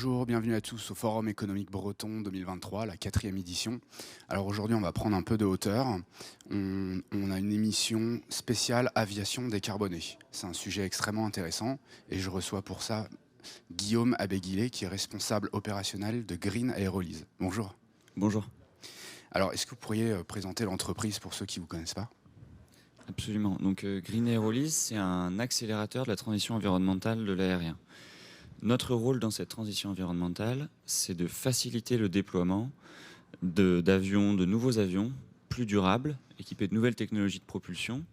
Bonjour, bienvenue à tous au Forum économique breton 2023, la quatrième édition. Alors aujourd'hui, on va prendre un peu de hauteur. On a une émission spéciale aviation décarbonée. C'est un sujet extrêmement intéressant et je reçois pour ça Guillaume Abéguilé, qui est responsable opérationnel de Green Aerolyse. Bonjour. Bonjour. Alors, est-ce que vous pourriez présenter l'entreprise pour ceux qui ne vous connaissent pas ? Absolument. Donc Green Aerolyse, c'est un accélérateur de la transition environnementale de l'aérien. Notre rôle dans cette transition environnementale, c'est de faciliter le déploiement d'avions, de nouveaux avions plus durables, équipés de nouvelles technologies de propulsion,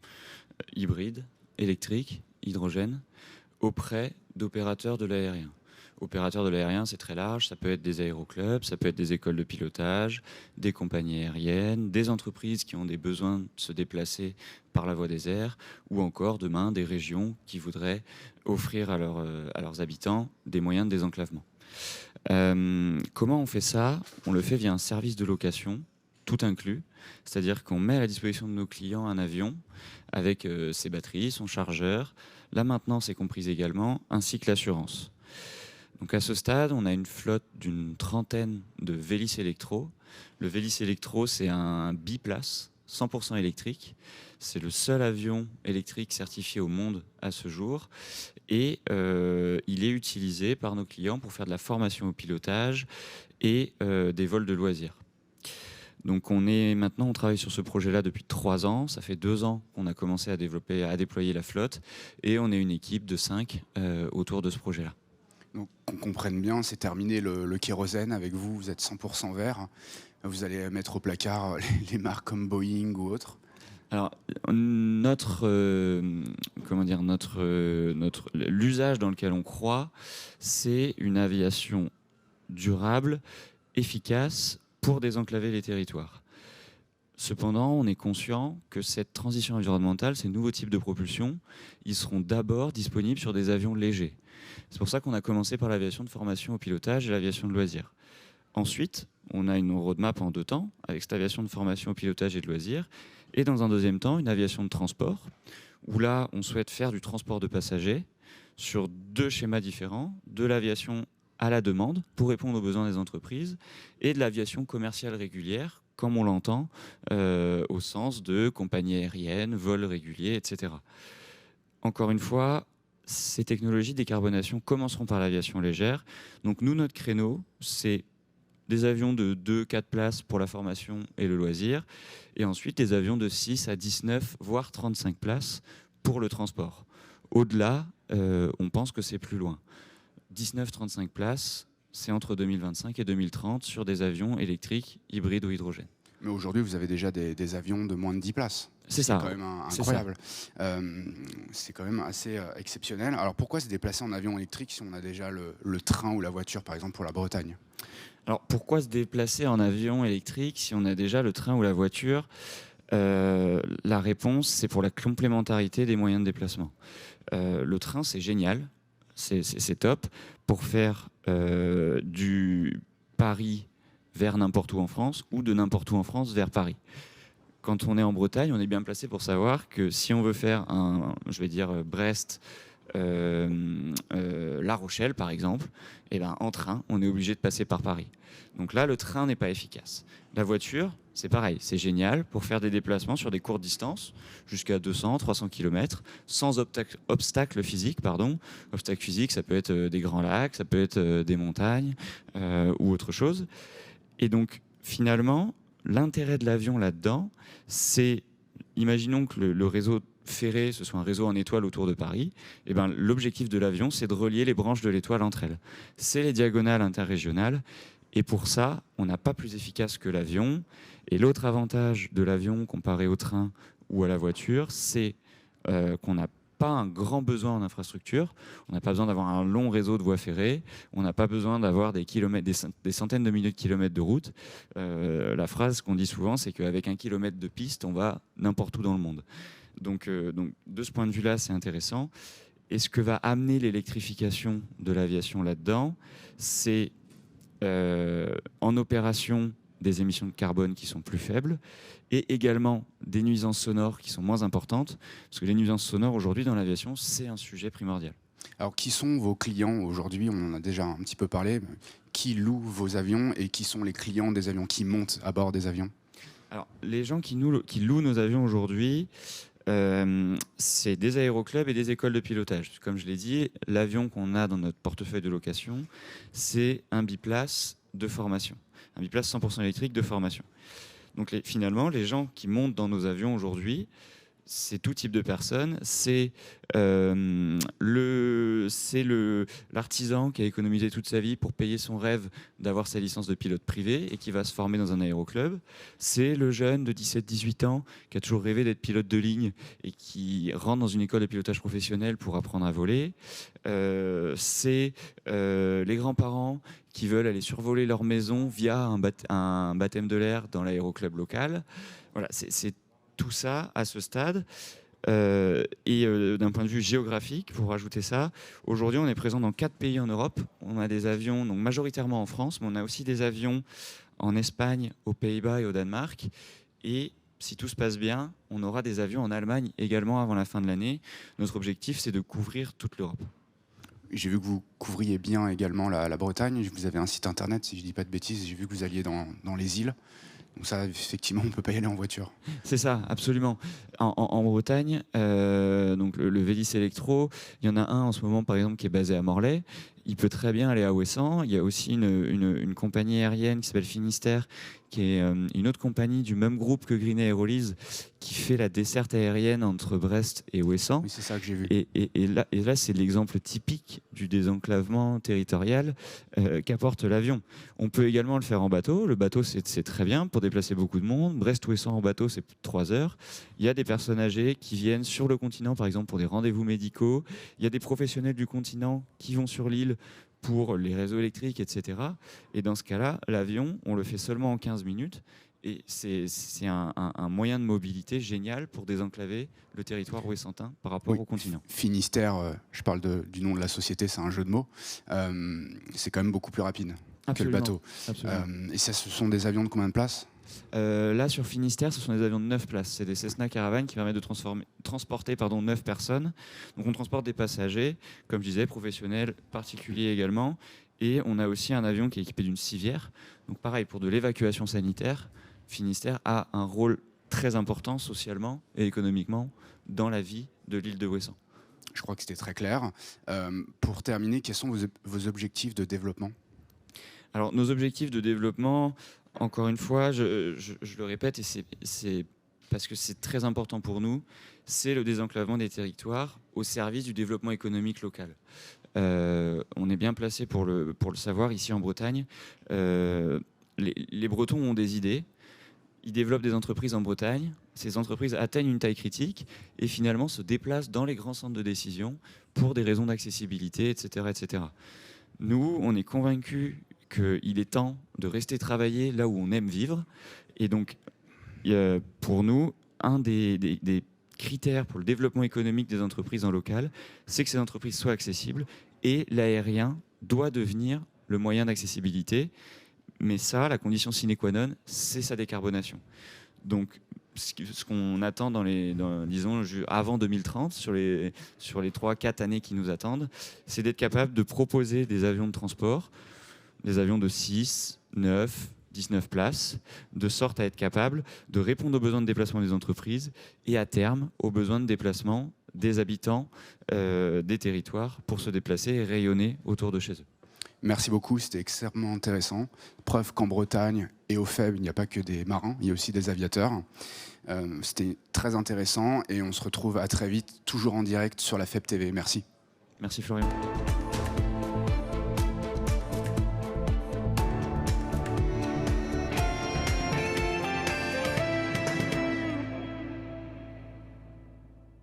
hybrides, électriques, hydrogène, auprès d'opérateurs de l'aérien. Opérateurs de l'aérien, c'est très large, ça peut être des aéroclubs, ça peut être des écoles de pilotage, des compagnies aériennes, des entreprises qui ont des besoins de se déplacer par la voie des airs, ou encore demain des régions qui voudraient offrir à leurs habitants des moyens de désenclavement. Comment on fait ça ? On le fait via un service de location, tout inclus, c'est-à-dire qu'on met à la disposition de nos clients un avion avec ses batteries, son chargeur, la maintenance est comprise également, ainsi que l'assurance. Donc à ce stade, on a une flotte d'une trentaine de Vélis Electro. Le Vélis Electro, c'est un biplace, 100% électrique. C'est le seul avion électrique certifié au monde à ce jour. Et il est utilisé par nos clients pour faire de la formation au pilotage et des vols de loisirs. Donc on travaille sur ce projet-là depuis 3 ans. Ça fait 2 ans qu'on a commencé à déployer la flotte. Et on est une équipe de 5 autour de ce projet-là. Donc, qu'on comprenne bien, c'est terminé le kérosène avec vous, vous êtes 100% vert. Vous allez mettre au placard les marques comme Boeing ou autres. Alors, l'usage dans lequel on croit, c'est une aviation durable, efficace pour désenclaver les territoires. Cependant, on est conscient que cette transition environnementale, ces nouveaux types de propulsion, ils seront d'abord disponibles sur des avions légers. C'est pour ça qu'on a commencé par l'aviation de formation au pilotage et l'aviation de loisirs. Ensuite, on a une roadmap en 2 temps, avec cette aviation de formation au pilotage et de loisirs, et dans un deuxième temps, une aviation de transport, où là, on souhaite faire du transport de passagers sur 2 schémas différents, de l'aviation à la demande, pour répondre aux besoins des entreprises, et de l'aviation commerciale régulière, comme on l'entend, au sens de compagnies aériennes, vols réguliers, etc. Encore une fois, ces technologies de décarbonation commenceront par l'aviation légère. Donc nous, notre créneau, c'est des avions de 2-4 places pour la formation et le loisir, et ensuite des avions de 6 à 19, voire 35 places pour le transport. Au-delà, on pense que c'est plus loin. 19-35 places, c'est entre 2025 et 2030 sur des avions électriques, hybrides ou hydrogène. Mais aujourd'hui, vous avez déjà des avions de moins de 10 places. C'est ça. C'est quand même incroyable. C'est quand même assez exceptionnel. Alors pourquoi se déplacer en avion électrique si on a déjà le train ou la voiture, par exemple, pour la Bretagne ? Alors pourquoi se déplacer en avion électrique si on a déjà le train ou la voiture ? La réponse, c'est pour la complémentarité des moyens de déplacement. Le train, c'est génial, c'est top pour faire du Paris vers n'importe où en France ou de n'importe où en France vers Paris. Quand on est en Bretagne, on est bien placé pour savoir que si on veut faire Brest, La Rochelle par exemple, en train, on est obligé de passer par Paris. Donc là, le train n'est pas efficace. La voiture, c'est pareil, c'est génial pour faire des déplacements sur des courtes distances, jusqu'à 200, 300 km, sans obstacle physique. Obstacle physique, ça peut être des grands lacs, ça peut être des montagnes ou autre chose. Et donc, finalement, l'intérêt de l'avion là-dedans, c'est, imaginons que le réseau ferré, ce soit un réseau en étoile autour de Paris, l'objectif de l'avion, c'est de relier les branches de l'étoile entre elles. C'est les diagonales interrégionales, et pour ça, on n'a pas plus efficace que l'avion. Et l'autre avantage de l'avion comparé au train ou à la voiture, c'est qu'on n'a pas un grand besoin en infrastructure. On n'a pas besoin d'avoir un long réseau de voies ferrées. On n'a pas besoin d'avoir des centaines de milliers de kilomètres de route. La phrase qu'on dit souvent, c'est qu'avec 1 kilomètre de piste, on va n'importe où dans le monde. Donc, de ce point de vue-là, c'est intéressant. Et ce que va amener l'électrification de l'aviation là-dedans, c'est en opération des émissions de carbone qui sont plus faibles et également des nuisances sonores qui sont moins importantes, parce que les nuisances sonores aujourd'hui dans l'aviation, c'est un sujet primordial. Alors, qui sont vos clients aujourd'hui? On en a déjà un petit peu parlé. Qui loue vos avions et qui sont les clients des avions qui montent à bord des avions? Alors, les gens qui louent nos avions aujourd'hui, c'est des aéroclubs et des écoles de pilotage. Comme je l'ai dit, l'avion qu'on a dans notre portefeuille de location, c'est un biplace de formation. Un biplace 100% électrique de formation. Donc finalement, les gens qui montent dans nos avions aujourd'hui, c'est tout type de personnes. C'est l'artisan qui a économisé toute sa vie pour payer son rêve d'avoir sa licence de pilote privé et qui va se former dans un aéroclub. C'est le jeune de 17-18 ans qui a toujours rêvé d'être pilote de ligne et qui rentre dans une école de pilotage professionnel pour apprendre à voler. C'est les grands-parents qui veulent aller survoler leur maison via un baptême de l'air dans l'aéroclub local. Voilà, c'est tout ça à ce stade. D'un point de vue géographique, pour rajouter ça, aujourd'hui on est présent dans 4 pays en Europe. On a des avions donc majoritairement en France, mais on a aussi des avions en Espagne, aux Pays-Bas et au Danemark. Et si tout se passe bien, on aura des avions en Allemagne également avant la fin de l'année. Notre objectif, c'est de couvrir toute l'Europe. J'ai vu que vous couvriez bien également la Bretagne. Vous avez un site internet, si je ne dis pas de bêtises. J'ai vu que vous alliez dans les îles. Donc ça, effectivement, on ne peut pas y aller en voiture. C'est ça, absolument. En Bretagne, donc le Vélis Electro, il y en a un en ce moment, par exemple, qui est basé à Morlaix. Il peut très bien aller à Ouessant. Il y a aussi une compagnie aérienne qui s'appelle Finistère, qui est une autre compagnie du même groupe que Green Aerolease, qui fait la desserte aérienne entre Brest et Ouessant. Oui, c'est ça que j'ai vu. Et là, c'est l'exemple typique du désenclavement territorial qu'apporte l'avion. On peut également le faire en bateau. Le bateau, c'est très bien pour déplacer beaucoup de monde. Brest-Ouessant en bateau, c'est plus de 3 heures. Il y a des personnes âgées qui viennent sur le continent, par exemple, pour des rendez-vous médicaux. Il y a des professionnels du continent qui vont sur l'île pour les réseaux électriques, etc. Et dans ce cas-là, l'avion, on le fait seulement en 15 minutes. Et c'est un moyen de mobilité génial pour désenclaver le territoire ouessantin par rapport au continent. Finistère, je parle du nom de la société, c'est un jeu de mots. C'est quand même beaucoup plus rapide que le bateau. Et ça, ce sont des avions de combien de places? Là, sur Finistère, ce sont des avions de 9 places. C'est des Cessna Caravan qui permettent de transporter 9 personnes. Donc on transporte des passagers, comme je disais, professionnels, particuliers également. Et on a aussi un avion qui est équipé d'une civière. Donc pareil, pour de l'évacuation sanitaire, Finistère a un rôle très important socialement et économiquement dans la vie de l'île de Ouessant. Je crois que c'était très clair. Pour terminer, quels sont vos objectifs de développement? Alors, nos objectifs de développement, encore une fois, je le répète, et c'est parce que c'est très important pour nous, c'est le désenclavement des territoires au service du développement économique local. On est bien placé pour le savoir ici en Bretagne. Les Bretons ont des idées. Ils développent des entreprises en Bretagne. Ces entreprises atteignent une taille critique et finalement se déplacent dans les grands centres de décision pour des raisons d'accessibilité, etc., etc. Nous, on est convaincus qu'il est temps de rester travailler là où on aime vivre. Et donc, pour nous, un des critères pour le développement économique des entreprises en local, c'est que ces entreprises soient accessibles. Et l'aérien doit devenir le moyen d'accessibilité. Mais ça, la condition sine qua non, c'est sa décarbonation. Donc, ce qu'on attend disons, avant 2030, sur les 3-4 années qui nous attendent, c'est d'être capable de proposer des avions de transport, des avions de 6, 9, 19 places, de sorte à être capable de répondre aux besoins de déplacement des entreprises et à terme aux besoins de déplacement des habitants des territoires pour se déplacer et rayonner autour de chez eux. Merci beaucoup, c'était extrêmement intéressant. Preuve qu'en Bretagne et au FEB, il n'y a pas que des marins, il y a aussi des aviateurs. C'était très intéressant et on se retrouve à très vite, toujours en direct sur la FEB TV. Merci. Merci Florian.